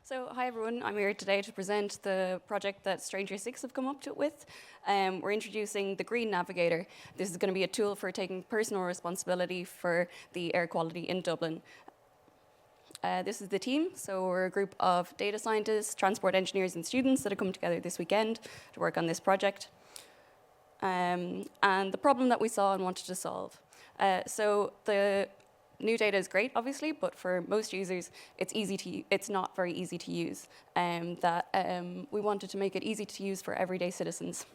So, hi everyone, I'm here today to present the project that Stranger 6 have come up with. We're introducing the Green Navigator. This is going to be a tool for taking personal responsibility for the air quality in Dublin. This is the team, so we're a group of data scientists, transport engineers and students that have come together this weekend to work on this project. And the problem that we saw and wanted to solve. So the new data is great, obviously, but for most users, it's not very easy to use. We wanted to make it easy to use for everyday citizens.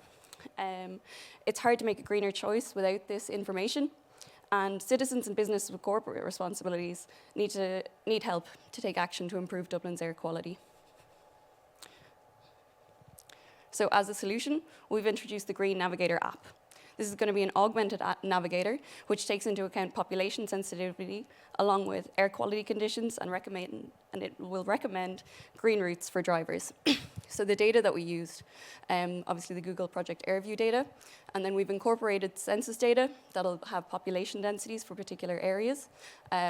It's hard to make a greener choice without this information, and citizens and businesses with corporate responsibilities need help to take action to improve Dublin's air quality. So as a solution, we've introduced the Green Navigator app. This is going to be an augmented navigator, which takes into account population sensitivity, along with air quality conditions, and it will recommend green routes for drivers. So the data that we used, obviously the Google Project AirView data, and then we've incorporated census data that'll have population densities for particular areas,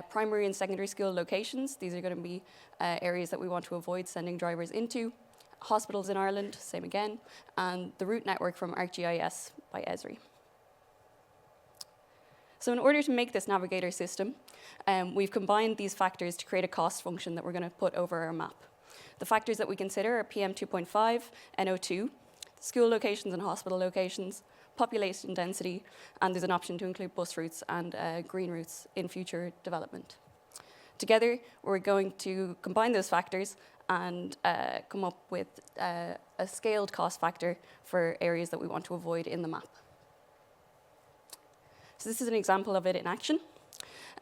primary and secondary school locations. These are going to be areas that we want to avoid sending drivers into. Hospitals in Ireland, same again, and the route network from ArcGIS by Esri. So in order to make this navigator system, we've combined these factors to create a cost function that we're going to put over our map. The factors that we consider are PM2.5, NO2, school locations and hospital locations, population density, and there's an option to include bus routes and green routes in future development. Together, we're going to combine those factors and come up with a scaled cost factor for areas that we want to avoid in the map. So this is an example of it in action.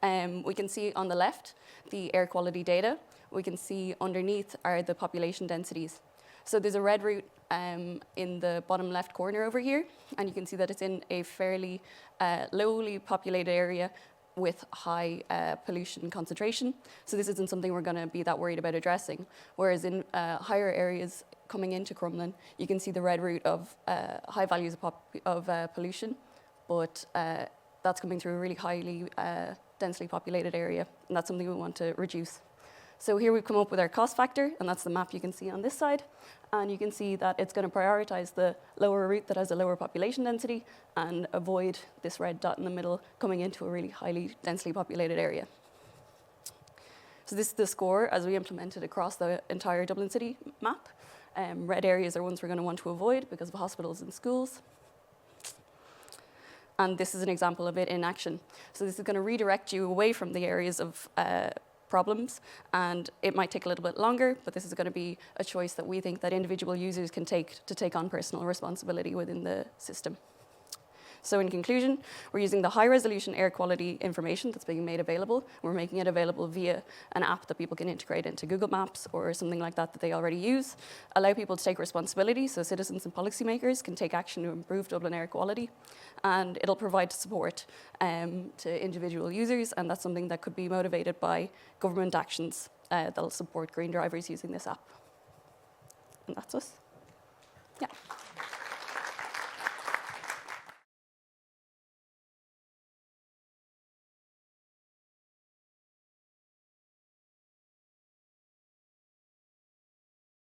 We can see on the left the air quality data. We can see underneath are the population densities. So there's a red route in the bottom left corner over here, and you can see that it's in a fairly lowly populated area with high pollution concentration. So this isn't something we're going to be that worried about addressing. Whereas in higher areas coming into Crumlin, you can see the red route of high values of pollution, but that's coming through a really highly densely populated area, and that's something we want to reduce. So here we've come up with our cost factor, and that's the map you can see on this side. And you can see that it's going to prioritize the lower route that has a lower population density and avoid this red dot in the middle coming into a really highly densely populated area. So this is the score as we implement it across the entire Dublin City map. Red areas are ones we're going to want to avoid because of hospitals and schools. And this is an example of it in action. So this is going to redirect you away from the areas of problems, and it might take a little bit longer, but this is going to be a choice that we think that individual users can take to take on personal responsibility within the system. So in conclusion, we're using the high-resolution air quality information that's being made available. We're making it available via an app that people can integrate into Google Maps or something like that they already use, allow people to take responsibility so citizens and policymakers can take action to improve Dublin air quality, and it'll provide support to individual users, and that's something that could be motivated by government actions that'll support green drivers using this app. And that's us. Yeah.